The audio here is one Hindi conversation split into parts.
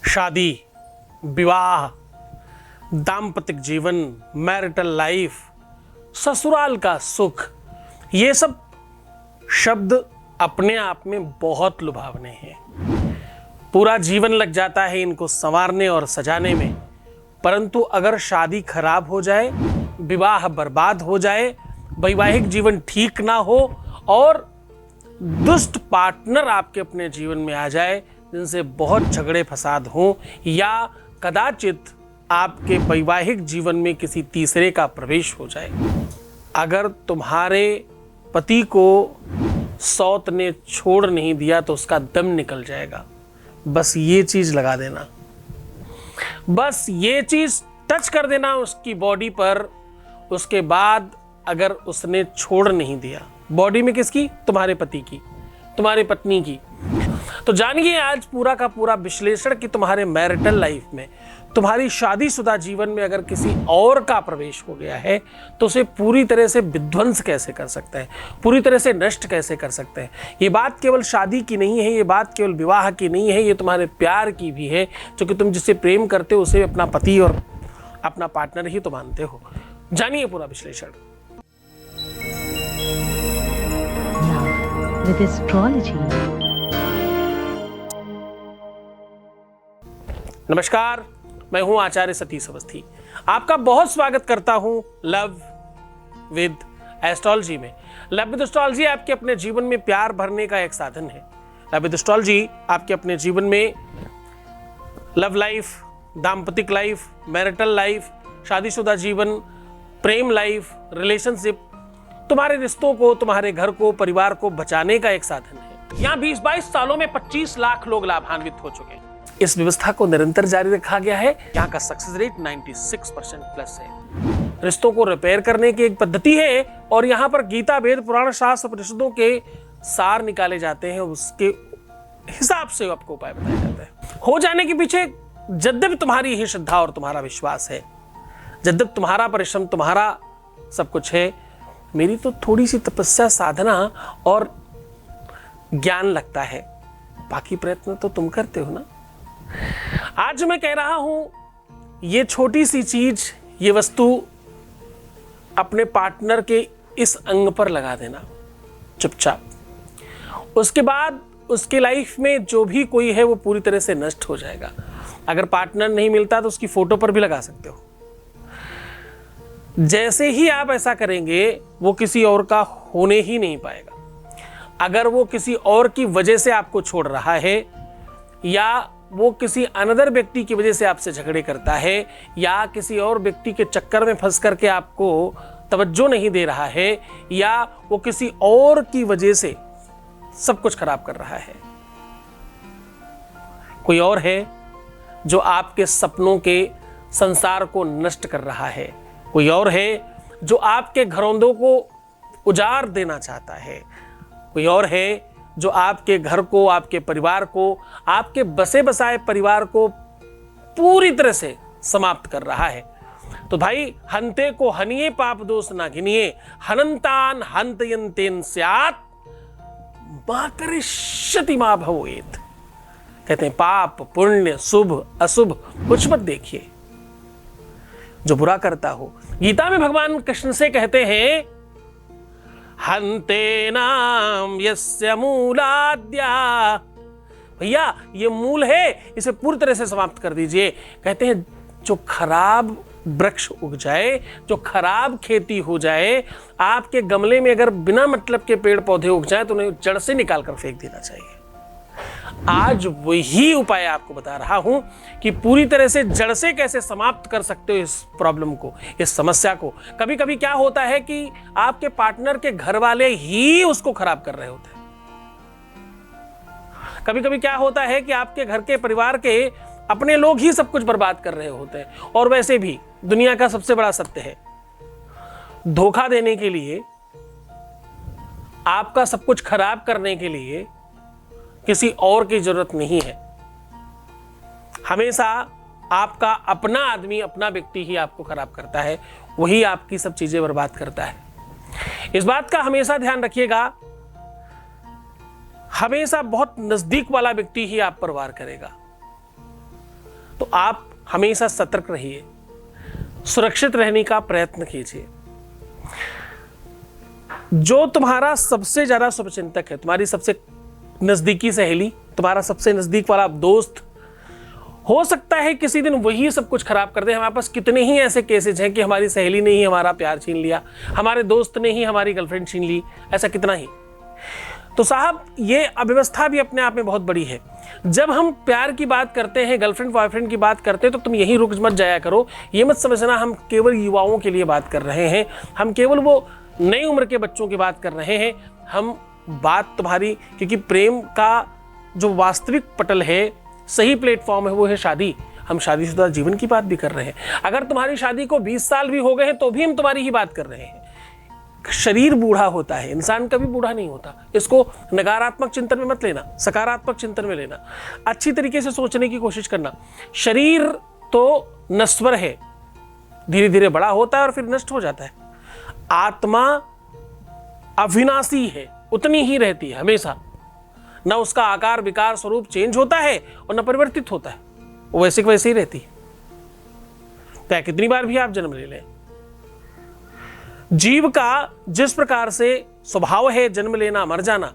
शादी, विवाह, दाम्पतिक जीवन, मैरिटल लाइफ, ससुराल का सुख, ये सब शब्द अपने आप में बहुत लुभावने हैं। पूरा जीवन लग जाता है इनको संवारने और सजाने में, परंतु अगर शादी खराब हो जाए, विवाह बर्बाद हो जाए, वैवाहिक जीवन ठीक ना हो और दुष्ट पार्टनर आपके अपने जीवन में आ जाए जिनसे बहुत झगड़े फसाद हों, या कदाचित आपके वैवाहिक जीवन में किसी तीसरे का प्रवेश हो जाए, अगर तुम्हारे पति को सौत ने छोड़ नहीं दिया तो उसका दम निकल जाएगा। बस ये चीज लगा देना, बस ये चीज टच कर देना उसकी बॉडी पर। उसके बाद अगर उसने छोड़ नहीं दिया, बॉडी में किसकी? तुम्हारे पति की, तुम्हारे पत्नी की। तो जानिए आज पूरा का पूरा विश्लेषण कि तुम्हारे मैरिटल लाइफ में, तुम्हारी शादीशुदा जीवन में अगर किसी और का प्रवेश हो गया है तो उसे पूरी तरह से विध्वंस कैसे कर सकते हैं, पूरी तरह से नष्ट कैसे कर सकते हैं। ये बात केवल शादी की नहीं है, ये बात केवल विवाह की नहीं है, ये तुम्हारे प्यार की भी है, क्योंकि तुम जिसे प्रेम करते हो उसे अपना पति और अपना पार्टनर ही तो मानते हो। जानिए पूरा विश्लेषण। With astrology. नमस्कार, मैं हूं आचार्य सतीश अवस्थी। आपका बहुत स्वागत करता हूं लव विद एस्ट्रोलॉजी में। लव विद एस्ट्रोलॉजी आपके अपने जीवन में प्यार भरने का एक साधन है। लव विद एस्ट्रोलॉजी आपके अपने जीवन में लव लाइफ, दाम्पतिक लाइफ, मैरिटल लाइफ, शादीशुदा जीवन, प्रेम लाइफ, रिलेशनशिप, तुम्हारे रिश्तों को, तुम्हारे घर को, परिवार को बचाने का एक साधन है। यहाँ 20-22 सालों में 25 लाख लोग लाभान्वित हो चुके हैं। इस व्यवस्था को निरंतर जारी रखा गया है। यहाँ का सक्सेस रेट 96% प्लस है। रिश्तों को रिपेयर करने की एक पद्धति है और यहाँ पर गीता, वेद, पुराण, शास्त्र, उपनिषदों के सार निकाले जाते हैं, उसके हिसाब से आपको उपाय बताया जाता है। हो जाने के पीछे यद्यपि तुम्हारी ही श्रद्धा और तुम्हारा विश्वास है, यद्यपि तुम्हारा परिश्रम, तुम्हारा सब कुछ है, मेरी तो थोड़ी सी तपस्या, साधना और ज्ञान लगता है, बाकी प्रयत्न तो तुम करते हो ना। आज मैं कह रहा हूं ये छोटी सी चीज, ये वस्तु अपने पार्टनर के इस अंग पर लगा देना चुपचाप। उसके बाद उसके लाइफ में जो भी कोई है वो पूरी तरह से नष्ट हो जाएगा। अगर पार्टनर नहीं मिलता तो उसकी फोटो पर भी लगा सकते हो। जैसे ही आप ऐसा करेंगे वो किसी और का होने ही नहीं पाएगा। अगर वो किसी और की वजह से आपको छोड़ रहा है, या वो किसी अनदर व्यक्ति की वजह से आपसे झगड़े करता है, या किसी और व्यक्ति के चक्कर में फंस करके आपको तवज्जो नहीं दे रहा है, या वो किसी और की वजह से सब कुछ खराब कर रहा है, कोई और है जो आपके सपनों के संसार को नष्ट कर रहा है, कोई और है जो आपके घरौंदों को उजाड़ देना चाहता है, कोई और है जो आपके घर को, आपके परिवार को, आपके बसे बसाए परिवार को पूरी तरह से समाप्त कर रहा है। तो भाई, हंते को हनिये पाप दोष ना गिनिए, हनंतान हंतयंतेन स्यात् मा करिष्यति मा भवेत्। कहते हैं पाप, पुण्य, शुभ, अशुभ कुछ मत देखिए, जो बुरा करता हो। गीता में भगवान कृष्ण से कहते हैं हंते नाम यस्य मूलाद्या, भैया ये मूल है, इसे पूरी तरह से समाप्त कर दीजिए। कहते हैं जो खराब वृक्ष उग जाए, जो खराब खेती हो जाए, आपके गमले में अगर बिना मतलब के पेड़ पौधे उग जाए तो उन्हें जड़ से निकाल कर फेंक देना चाहिए। आज वही उपाय आपको बता रहा हूं कि पूरी तरह से जड़ से कैसे समाप्त कर सकते हो इस प्रॉब्लम को, इस समस्या को। कभी कभी क्या होता है कि आपके पार्टनर के घर वाले ही उसको खराब कर रहे होते हैं। कभी कभी क्या होता है कि आपके घर के, परिवार के अपने लोग ही सब कुछ बर्बाद कर रहे होते हैं। और वैसे भी दुनिया का सबसे बड़ा सत्य है, धोखा देने के लिए, आपका सब कुछ खराब करने के लिए किसी और की जरूरत नहीं है। हमेशा आपका अपना आदमी, अपना व्यक्ति ही आपको खराब करता है, वही आपकी सब चीजें बर्बाद करता है। इस बात का हमेशा ध्यान रखिएगा। हमेशा बहुत नजदीक वाला व्यक्ति ही आप पर वार करेगा। तो आप हमेशा सतर्क रहिए, सुरक्षित रहने का प्रयत्न कीजिए। जो तुम्हारा सबसे ज्यादा शुभचिंतक है, तुम्हारी सबसे नजदीकी सहेली, तुम्हारा सबसे नजदीक वाला दोस्त, हो सकता है किसी दिन वही सब कुछ खराब कर दे। हमारे पास कितने ही ऐसे केसेज हैं कि हमारी सहेली ने ही हमारा प्यार छीन लिया, हमारे दोस्त ने ही हमारी गर्लफ्रेंड छीन ली, ऐसा कितना ही। तो साहब ये अव्यवस्था भी अपने आप में बहुत बड़ी है। जब हम प्यार की बात करते हैं, गर्लफ्रेंड बॉयफ्रेंड की बात करते हैं, तो तुम यही रुक मत जाया करो। ये मत समझना हम केवल युवाओं के लिए बात कर रहे हैं, हम केवल वो नई उम्र के बच्चों की बात कर रहे हैं। हम बात तुम्हारी, क्योंकि प्रेम का जो वास्तविक पटल है, सही प्लेटफॉर्म है, वो है शादी। हम शादीशुदा जीवन की बात भी कर रहे हैं। अगर तुम्हारी शादी को 20 साल भी हो गए हैं तो भी हम तुम्हारी ही बात कर रहे हैं। शरीर बूढ़ा होता है, इंसान कभी बूढ़ा नहीं होता। इसको नकारात्मक चिंतन में मत लेना, सकारात्मक चिंतन में लेना। अच्छी तरीके से सोचने की कोशिश करना। शरीर तो नश्वर है, धीरे धीरे बड़ा होता है और फिर नष्ट हो जाता है। आत्मा अविनाशी है, उतनी ही रहती है हमेशा। न उसका आकार विकार स्वरूप चेंज होता है और न परिवर्तित होता है, वो वैसे की वैसे ही रहती है। चाहे कितनी बार भी आप जन्म ले लें। जीव का जिस प्रकार से स्वभाव है जन्म लेना मर जाना,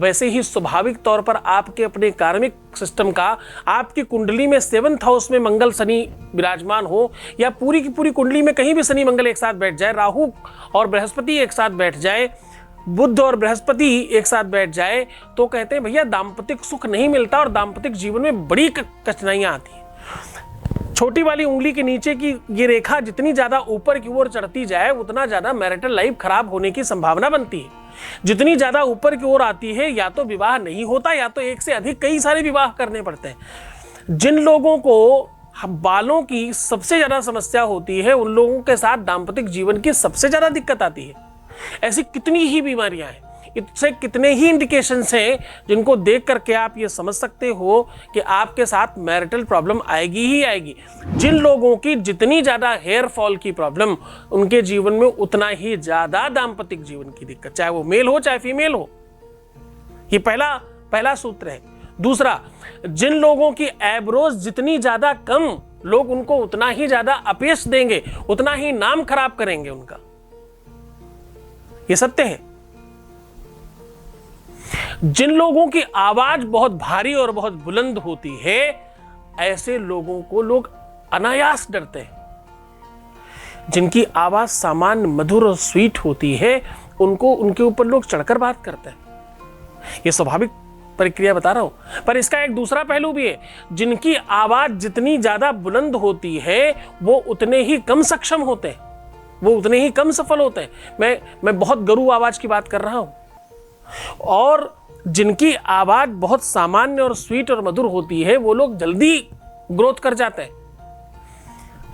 वैसे ही स्वाभाविक तौर पर आपके अपने कार्मिक सिस्टम का, आपकी कुंडली में 7th हाउस में मंगल शनि विराजमान हो, या पूरी की पूरी कुंडली में कहीं भी शनि मंगल एक साथ बैठ जाए, राहु और बृहस्पति एक साथ बैठ जाए, बुध और बृहस्पति एक साथ बैठ जाए, तो कहते हैं भैया दाम्पतिक सुख नहीं मिलता और दाम्पतिक जीवन में बड़ी कठिनाइयां आती हैं। छोटी वाली उंगली के नीचे की ये रेखा जितनी ज्यादा ऊपर की ओर चढ़ती जाए, उतना ज्यादा मैरिटल लाइफ खराब होने की संभावना बनती है। जितनी ज्यादा ऊपर की ओर आती है, या तो विवाह नहीं होता, या तो एक से अधिक कई सारे विवाह करने पड़ते हैं। जिन लोगों को बालों की सबसे ज्यादा समस्या होती है, उन लोगों के साथ दाम्पतिक जीवन की सबसे ज्यादा दिक्कत आती है। ऐसी कितनी ही बीमारियां हैं, इससे कितने ही इंडिकेशंस हैं जिनको देख करके आप ये समझ सकते हो कि आपके साथ मैरिटल प्रॉब्लम आएगी ही आएगी। जिन लोगों की जितनी ज्यादा हेयर फॉल की प्रॉब्लम, उनके जीवन में उतना ही ज्यादा दाम्पतिक जीवन की दिक्कत, चाहे वो मेल हो चाहे फीमेल हो। ये पहला सूत्र है। दूसरा, जिन लोगों की एब्रोज जितनी ज्यादा कम, लोग उनको उतना ही ज्यादा अपयश देंगे, उतना ही नाम खराब करेंगे उनका। ये सत्य है। जिन लोगों की आवाज बहुत भारी और बहुत बुलंद होती है, ऐसे लोगों को लोग अनायास डरते हैं। जिनकी आवाज सामान्य मधुर और स्वीट होती है, उनको उनके ऊपर लोग चढ़कर बात करते हैं। यह स्वाभाविक प्रक्रिया बता रहा हूं। पर इसका एक दूसरा पहलू भी है। जिनकी आवाज जितनी ज्यादा बुलंद होती है, वो उतने ही कम सक्षम होते हैं, वो उतने ही कम सफल होते हैं। मैं बहुत गरू आवाज की बात कर रहा हूं। और जिनकी आवाज बहुत सामान्य और स्वीट और मधुर होती है, वो लोग जल्दी ग्रोथ कर जाते हैं।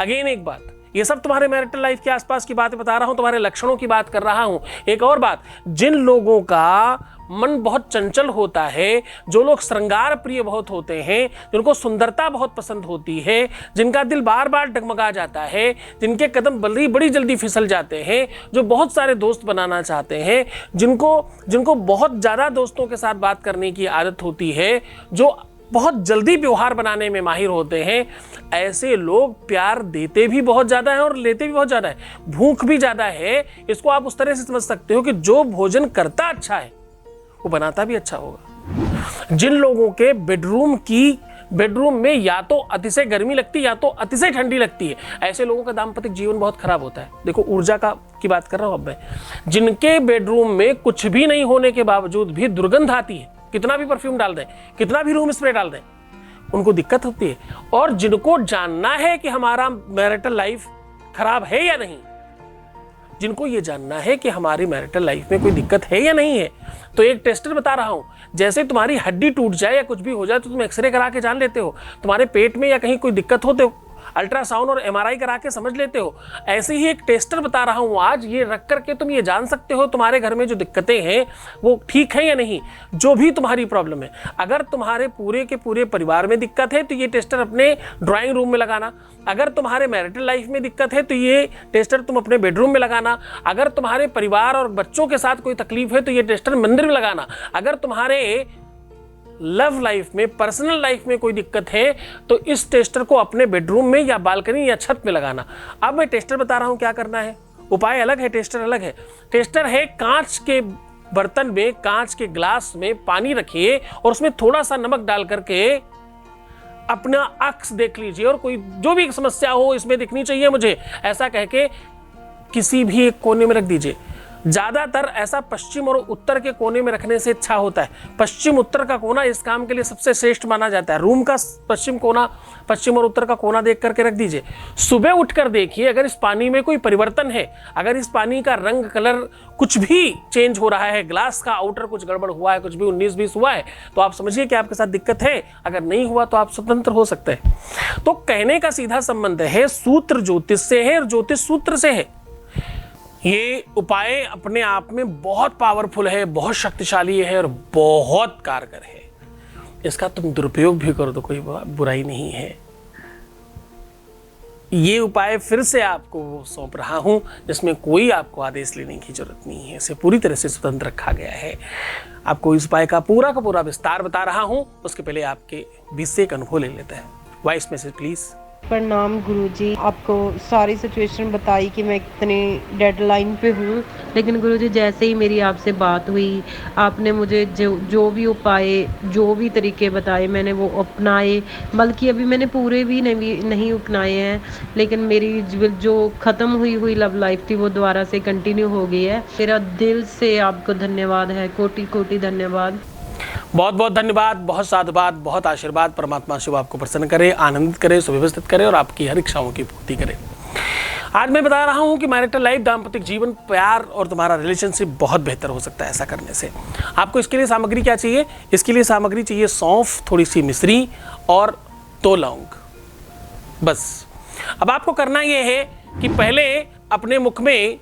अगेन एक बात, ये सब तुम्हारे मैरिटल लाइफ के आसपास की बातें बता रहा हूं, तुम्हारे लक्षणों की बात कर रहा हूं। एक और बात, जिन लोगों का मन बहुत चंचल होता है, जो लोग श्रृंगार प्रिय बहुत होते हैं, जिनको सुंदरता बहुत पसंद होती है, जिनका दिल बार बार डगमगा जाता है, जिनके कदम बड़ी जल्दी फिसल जाते हैं, जो बहुत सारे दोस्त बनाना चाहते हैं, जिनको बहुत ज़्यादा दोस्तों के साथ बात करने की आदत होती है, जो बहुत जल्दी व्यवहार बनाने में माहिर होते हैं, ऐसे लोग प्यार देते भी बहुत ज़्यादा है और लेते भी बहुत ज़्यादा है। भूख भी ज़्यादा है। इसको आप उस तरह से समझ सकते हो कि जो भोजन करता अच्छा है, वो बनाता भी अच्छा होगा। जिन लोगों के बेडरूम में या तो अतिशय गर्मी लगती है या तो अतिशय ठंडी लगती है, ऐसे लोगों का दाम्पतिक जीवन बहुत खराब होता है। देखो ऊर्जा की बात कर रहा हूं अब मैं। जिनके बेडरूम में कुछ भी नहीं होने के बावजूद भी दुर्गंध आती है, कितना भी परफ्यूम डाल दें, कितना भी रूम स्प्रे डाल दें, उनको दिक्कत होती है। और जिनको जानना है कि हमारा मैरिटल लाइफ खराब है या नहीं, जिनको ये जानना है कि हमारी मैरिटल लाइफ में कोई दिक्कत है या नहीं है, तो एक टेस्टर बता रहा हूं। जैसे तुम्हारी हड्डी टूट जाए या कुछ भी हो जाए तो तुम एक्सरे करा के जान लेते हो, तुम्हारे पेट में या कहीं कोई दिक्कत हो तो अल्ट्रासाउंड और एमआरआई करा के समझ लेते हो। ऐसे ही एक टेस्टर बता रहा हूं आज, ये रख करके तुम ये जान सकते हो तुम्हारे घर में जो दिक्कतें हैं वो ठीक है या नहीं। जो भी तुम्हारी प्रॉब्लम है, अगर तुम्हारे पूरे के पूरे परिवार में दिक्कत है तो ये टेस्टर अपने ड्राइंग रूम में लगाना। अगर तुम्हारे मैरिटल लाइफ में दिक्कत है तो ये टेस्टर तुम अपने बेडरूम में लगाना। अगर तुम्हारे परिवार और बच्चों के साथ कोई तकलीफ है तो ये टेस्टर मंदिर में लगाना। अगर तुम्हारे लव लाइफ में, पर्सनल लाइफ में कोई दिक्कत है तो इस टेस्टर को अपने बेडरूम में या बालकनी या छत में लगाना। अब मैं टेस्टर बता रहा हूं क्या करना है। उपाय अलग है, टेस्टर अलग है। टेस्टर है कांच के बर्तन में, कांच के ग्लास में पानी रखिए और उसमें थोड़ा सा नमक डाल करके अपना अक्स देख लीजिए और कोई जो भी समस्या हो इसमें दिखनी चाहिए मुझे, ऐसा कह के किसी भी एक कोने में रख दीजिए। ज्यादातर ऐसा पश्चिम और उत्तर के कोने में रखने से अच्छा होता है। पश्चिम उत्तर का कोना इस काम के लिए सबसे श्रेष्ठ माना जाता है। रूम का पश्चिम कोना, पश्चिम और उत्तर का कोना देख करके रख दीजिए। सुबह उठकर देखिए अगर इस पानी में कोई परिवर्तन है, अगर इस पानी का रंग, कलर कुछ भी चेंज हो रहा है, ग्लास का आउटर कुछ गड़बड़ हुआ है, कुछ भी 19-20 हुआ है, तो आप समझिए कि आपके साथ दिक्कत है। अगर नहीं हुआ तो आप स्वतंत्र हो सकते हैं। तो कहने का सीधा संबंध है सूत्र ज्योतिष से है और ज्योतिष सूत्र से है। ये उपाय अपने आप में बहुत पावरफुल है, बहुत शक्तिशाली है और बहुत कारगर है। इसका तुम दुरुपयोग भी करो तो कोई बुराई नहीं है। ये उपाय फिर से आपको सौंप रहा हूं जिसमें कोई आपको आदेश लेने की जरूरत नहीं है, इसे पूरी तरह से स्वतंत्र रखा गया है। आपको इस उपाय का पूरा विस्तार बता रहा हूं, उसके पहले आपके 20 से एक अनुभव ले लेते हैं। Voice message please. प्रणाम गुरुजी, आपको सारी सिचुएशन बताई कि मैं कितनी डेडलाइन पे हूँ, लेकिन गुरुजी जैसे ही मेरी आपसे बात हुई, आपने मुझे जो भी उपाय, जो भी तरीके बताए मैंने वो अपनाए। बल्कि अभी मैंने पूरे भी नहीं अपनाए हैं, लेकिन मेरी जो ख़त्म हुई लव लाइफ थी वो दोबारा से कंटिन्यू हो गई है। मेरा दिल से आपको धन्यवाद है, कोटि कोटि धन्यवाद। बहुत बहुत धन्यवाद, बहुत साधुवाद, बहुत आशीर्वाद। परमात्मा शिव आपको प्रसन्न करे, आनंदित करे, सुव्यवस्थित करे और आपकी हर इच्छाओं की पूर्ति करे। आज मैं बता रहा हूं कि मैरिटल लाइफ, दाम्पत्य जीवन, प्यार और तुम्हारा रिलेशनशिप बहुत बेहतर हो सकता है ऐसा करने से। आपको इसके लिए सामग्री क्या चाहिए? इसके लिए सामग्री चाहिए सौंफ, थोड़ी सी मिश्री और 2 लौंग, बस। अब आपको करना यह है कि पहले अपने मुख में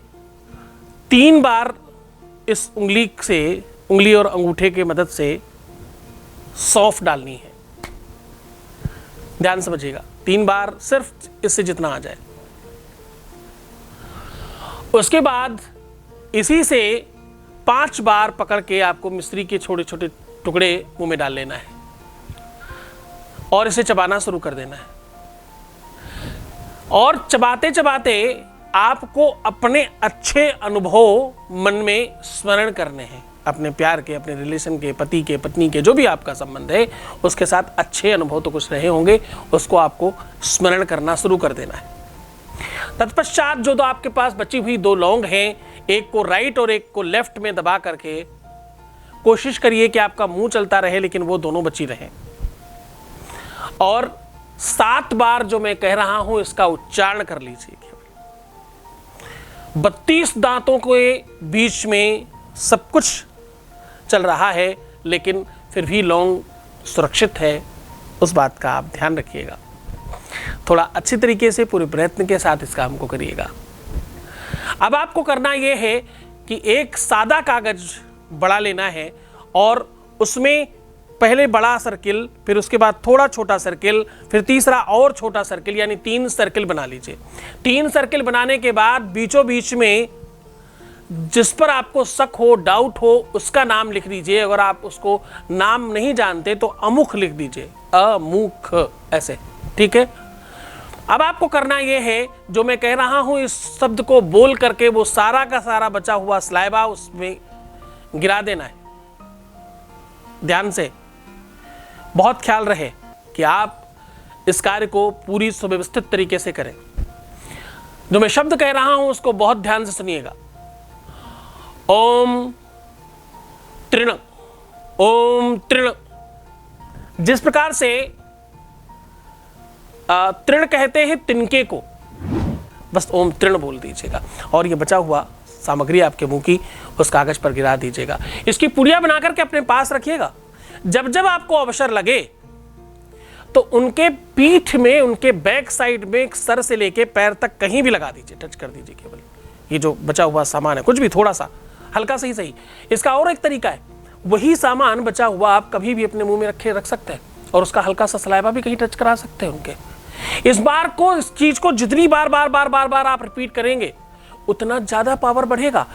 3 बार इस उंगली और अंगूठे के मदद से सौंफ डालनी है। ध्यान समझिएगा, 3 बार, सिर्फ इससे जितना आ जाए। उसके बाद इसी से 5 बार पकड़ के आपको मिश्री के छोटे छोटे टुकड़े मुंह में डाल लेना है और इसे चबाना शुरू कर देना है। और चबाते चबाते आपको अपने अच्छे अनुभव मन में स्मरण करने हैं, अपने प्यार के, अपने रिलेशन के, पति के, पत्नी के, जो भी आपका संबंध है उसके साथ अच्छे अनुभव तो कुछ रहे होंगे, उसको आपको स्मरण करना शुरू कर देना है। तत्पश्चात जो आपके पास बची हुई 2 लौंग हैं, एक को राइट और एक को लेफ्ट में दबा करके कोशिश करिए कि आपका मुंह चलता रहे लेकिन वो दोनों बची रहें। और 7 बार जो मैं कह रहा हूं इसका उच्चारण कर लीजिए। 32 दांतों के बीच में सब कुछ चल रहा है लेकिन फिर भी लौंग सुरक्षित है, उस बात का आप ध्यान रखिएगा। थोड़ा अच्छी तरीके से पूरे प्रयत्न के साथ इस काम को करिएगा। अब आपको करना यह है कि एक सादा कागज बड़ा लेना है और उसमें पहले बड़ा सर्किल, फिर उसके बाद थोड़ा छोटा सर्किल, फिर तीसरा और छोटा सर्किल, यानी 3 सर्किल बना लीजिए। 3 सर्किल बनाने के बाद बीचों बीच में जिस पर आपको शक हो, डाउट हो, उसका नाम लिख दीजिए। अगर आप उसको नाम नहीं जानते तो अमुख लिख दीजिए, अमुख, ऐसे, ठीक है। अब आपको करना यह है, जो मैं कह रहा हूं इस शब्द को बोल करके वो सारा का सारा बचा हुआ स्लाइबा उसमें गिरा देना है। ध्यान से, बहुत ख्याल रहे कि आप इस कार्य को पूरी सुव्यवस्थित तरीके से करें। जो मैं शब्द कह रहा हूं उसको बहुत ध्यान से सुनिएगा। ओम तृण, ओम तृण। जिस प्रकार से तृण कहते हैं तिनके को, बस ओम तृण बोल दीजिएगा और ये बचा हुआ सामग्री आपके मुंह की उस कागज पर गिरा दीजिएगा। इसकी पुड़िया बना करके अपने पास रखिएगा। जब जब आपको अवसर लगे तो उनके पीठ में, उनके बैक साइड में, सर से लेके पैर तक कहीं भी लगा दीजिए, टच कर दीजिए केवल। ये जो बचा हुआ सामान है, कुछ भी, थोड़ा सा, हल्का से ही सही। इसका और एक तरीका है, वही सामान बचा हुआ आप कभी भी अपने मुंह में रख सकते हैं और उसका हल्का सा सलाइवा भी कहीं टच करा सकते हैं उनके। इस बार को, इस चीज को जितनी बार आप रिपीट करेंगे उतना ज्यादा पावर बढ़ेगा।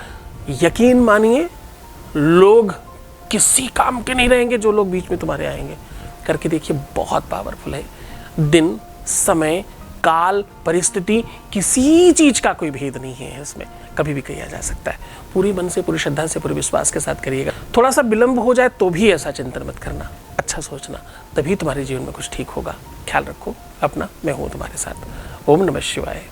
यकीन मानिए, लोग किसी काम के नहीं रहेंगे जो लोग बीच में तुम्हारे आएंगे। करके देखिए, बहुत पावरफुल है। दिन, समय, काल, परिस्थिति, किसी चीज का कोई भेद नहीं है इसमें, कभी भी किया जा सकता है। पूरी मन से, पूरी श्रद्धा से, पूरे विश्वास के साथ करिएगा। थोड़ा सा विलंब हो जाए तो भी ऐसा चिंतन मत करना, अच्छा सोचना, तभी तुम्हारे जीवन में कुछ ठीक होगा। ख्याल रखो अपना, मैं हूं तुम्हारे साथ। ओम नमः शिवाय।